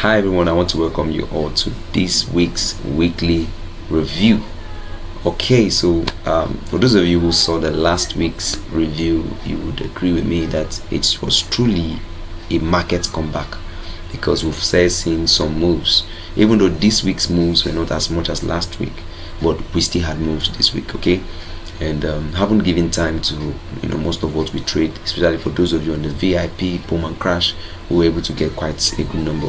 Hi everyone, I want to welcome you all to this week's weekly review. Okay, so for those of you who saw the last week's review, you would agree with me that it was truly a market comeback because we've seen some moves. Even though this week's moves were not as much as last week, but we still had moves this week. Okay, and haven't given time to most of what we trade, especially for those of you on the VIP boom and crash who were able to get quite a good number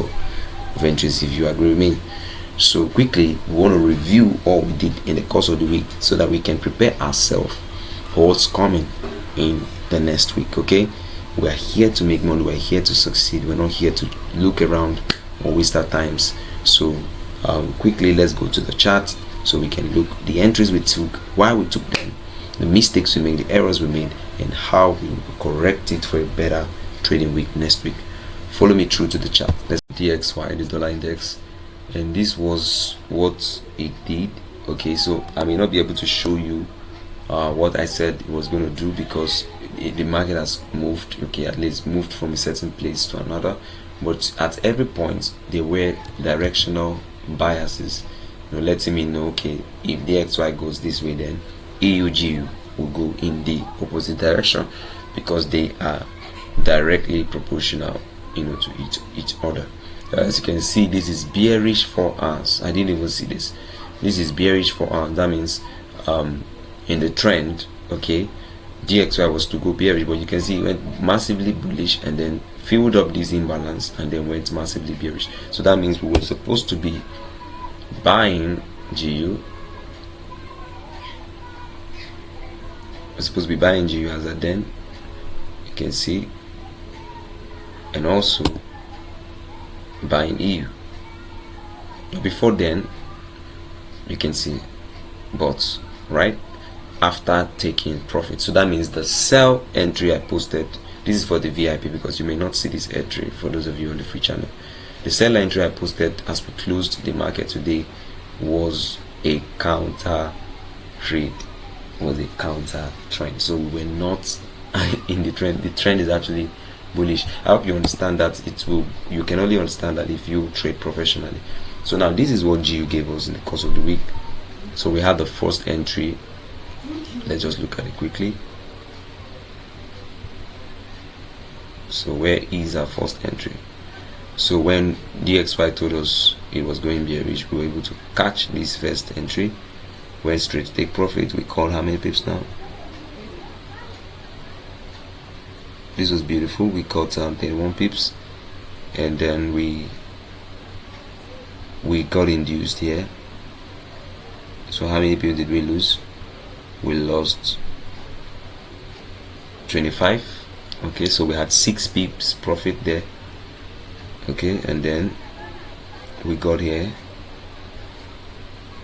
of entries, if you agree with me. So quickly, we want to review all we did in the course of the week so that we can prepare ourselves for what's coming in the next week. Okay, we are here to make money, we're here to succeed, we're not here to look around or waste our times. So quickly, let's go to the chart so we can look the entries we took, why we took them, the mistakes we made, the errors we made, and how we will correct it for a better trading week next week. Follow me through to the chart. Let's DXY, the dollar index, and this was what it did. Okay, so I may not be able to show you what I said it was going to do because the market has moved. Okay, at least moved from a certain place to another, but at every point there were directional biases, letting me know, okay, if DXY goes this way, then EUGU will go in the opposite direction because they are directly proportional to each other. As you can see, this is bearish for us. I didn't even see this. This is bearish for us. That means in the trend, okay, DXY was to go bearish, but you can see it went massively bullish and then filled up this imbalance and then went massively bearish. So that means we were supposed to be buying GU. We're supposed to be buying GU as a then, you can see, and also buying EU. Before then, you can see, but right after taking profit. So that means the sell entry I posted, this is for the VIP because you may not see this entry for those of you on the free channel. The sell entry I posted as we closed the market today was a counter trade, was a counter trend. So we were not in the trend. The trend is actually bullish. I hope you understand that. You can only understand that if you trade professionally. So now this is what GU gave us in the course of the week. So we have the first entry. Let's just look at it quickly. So where is our first entry? So when DXY told us it was going bearish, we were able to catch this first entry, went straight to take profit. We called how many pips now? This was beautiful. We caught 31 pips, and then we got induced here. So how many pips did we lose? We lost 25. Okay, so we had 6 pips profit there. Okay, and then we got here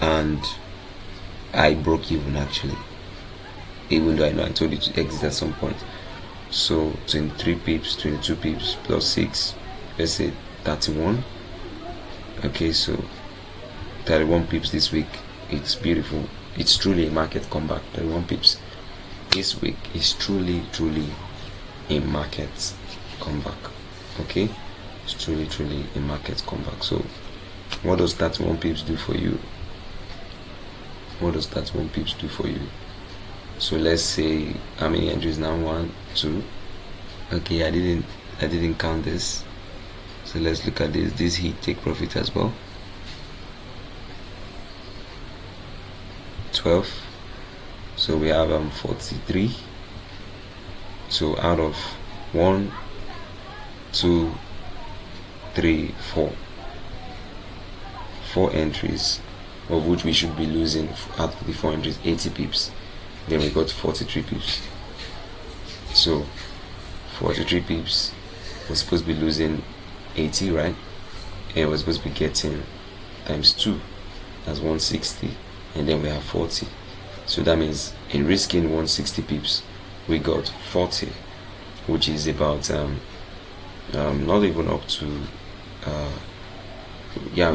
and I broke even actually, even though I know I told you to exit at some point. So 23 pips, 22 pips plus 6, let's say 31. Okay, so 31 pips this week. It's beautiful. It's truly a market comeback. 31 pips this week is truly a market comeback. Okay, it's truly a market comeback. So what does that 1 pips do for you? What does that 1 pips do for you? So let's say how many entries now? 1, 2. Okay, I didn't count this. So let's look at this. This hit take profit as well. 12. So we have 43. So out of 1, 2, 3, 4. 4 entries, of which we should be losing out of the 4 entries 80 pips. Then we got 43 pips. So 43 pips, we're supposed to be losing 80, right? And we're supposed to be getting times 2, that's 160, and then we have 40. So that means in risking 160 pips, we got 40, which is about not even up to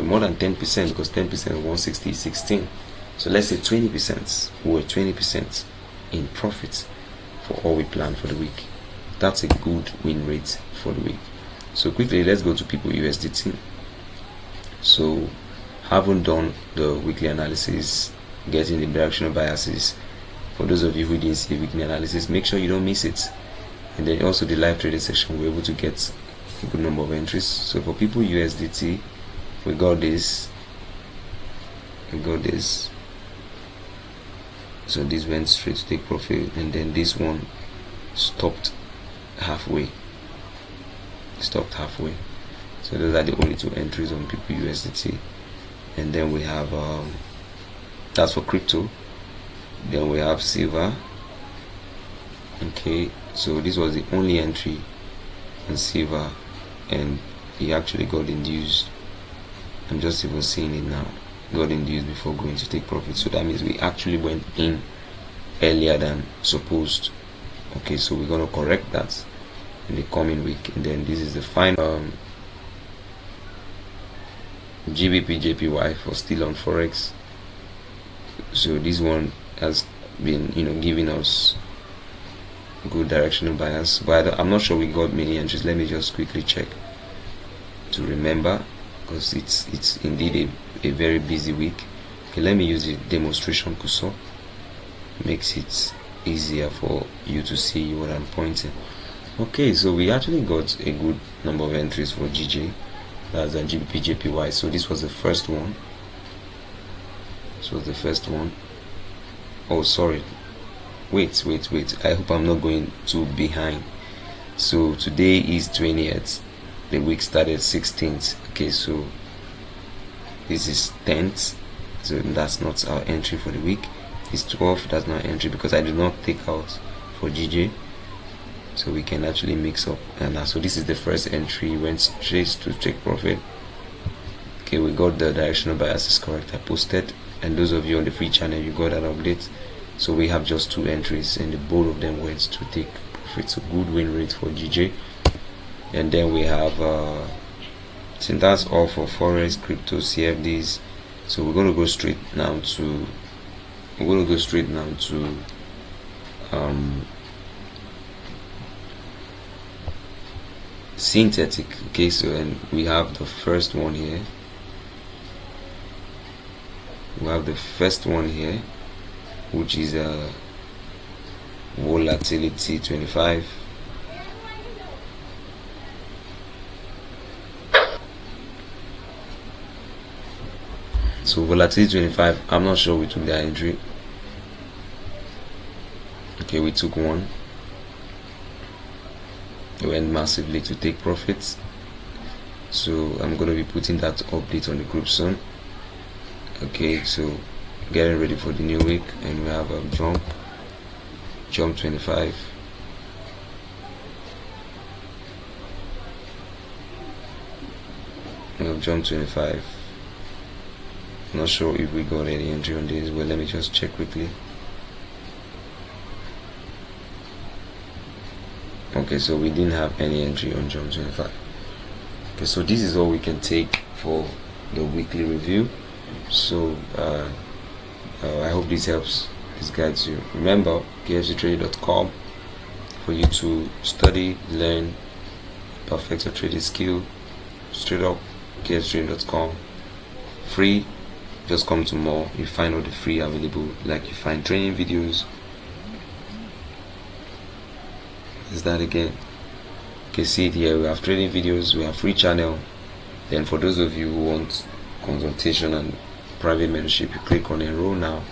more than 10%, because 10% of 160 is 16. So let's say 20%. We were 20% in profit for all we planned for the week. That's a good win rate for the week. So quickly, let's go to people USDT. So having done the weekly analysis, getting the directional biases, for those of you who didn't see the weekly analysis, make sure you don't miss it. And then also the live trading section, we're able to get a good number of entries. So for people USDT, we got this. So this went straight to take profit, and then this one stopped halfway. So those are the only two entries on people USDT. And then we have that's for crypto. Then we have silver. Okay, so this was the only entry on silver, and he actually got induced. I'm just even seeing it now. Got induced before going to take profit. So that means we actually went in earlier than supposed. Okay, so we're gonna correct that in the coming week. And then this is the final GBP JPY for still on Forex. So this one has been giving us good directional bias, but I'm not sure we got many entries. Let me just quickly check to remember, because it's indeed a very busy week. Okay, let me use the demonstration cursor. Makes it easier for you to see what I'm pointing. Okay, so we actually got a good number of entries for GJ, that's a GBP JPY. So this was the first one. Oh, sorry, wait, I hope I'm not going too behind. So today is 20th, the week started 16th. Okay, so this is 10th, so that's not our entry for the week. It's 12th, that's not entry because I did not take out for GJ, so we can actually mix up. And so this is the first entry, went straight to take profit. Okay, we got the directional biases correct, I posted, and those of you on the free channel, you got that update. So we have just two entries, and the both of them went to take profit. So good win rate for GJ. And then we have so that's all for Forex, crypto, CFDs. So we're going to go straight now to synthetic. Okay, so and we have the first one here. Which is volatility 25. So volatility 25, I'm not sure we took that entry. Okay, we took one. It went massively to take profits. So I'm going to be putting that update on the group soon. Okay, so getting ready for the new week, and we have a jump 25. We have jump 25. Not sure if we got any entry on this, but let me just check quickly. Okay, so we didn't have any entry on jump 25. Okay, so this is all we can take for the weekly review. So I hope this helps, this guides you. Remember, kfctrade.com for you to study, learn, perfect your trading skill. Straight up, kfctrade.com. Free, just come to more. You find all the free available, like you find training videos. Is that again? Okay, see it here. We have trading videos, we have free channel. Then for those of you who want consultation and private membership, you click on enroll now,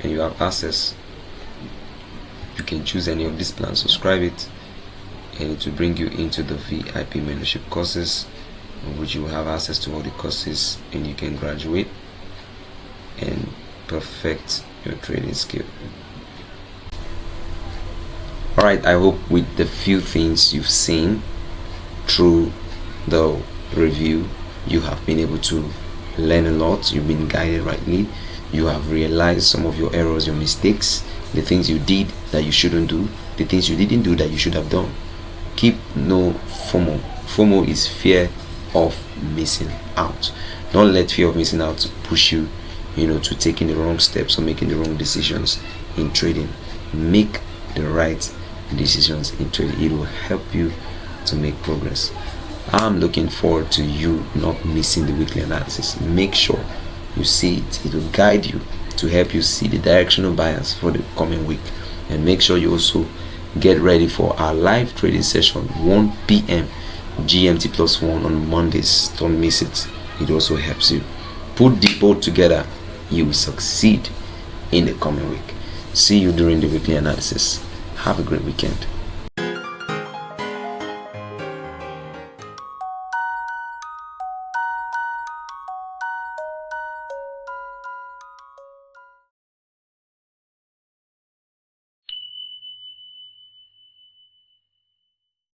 and you have access. You can choose any of these plans, subscribe it, and it will bring you into the VIP membership courses, in which you will have access to all the courses, and you can graduate and perfect your trading skill. Alright, I hope with the few things you've seen through the review, you have been able to learn a lot. You've been guided rightly. You have realized some of your errors, your mistakes, the things you did that you shouldn't do, the things you didn't do that you should have done. Keep no FOMO. FOMO is fear of missing out. Don't let fear of missing out push you, to taking the wrong steps or making the wrong decisions in trading. Make the right decisions in trading. It will help you to make progress. I'm looking forward to you not missing the weekly analysis. Make sure you see it. It will guide you to help you see the directional bias for the coming week. And make sure you also get ready for our live trading session 1 p.m. GMT +1 on Mondays. Don't miss it. It also helps you. Put the both together, you will succeed in the coming week. See you during the weekly analysis. Have a great weekend.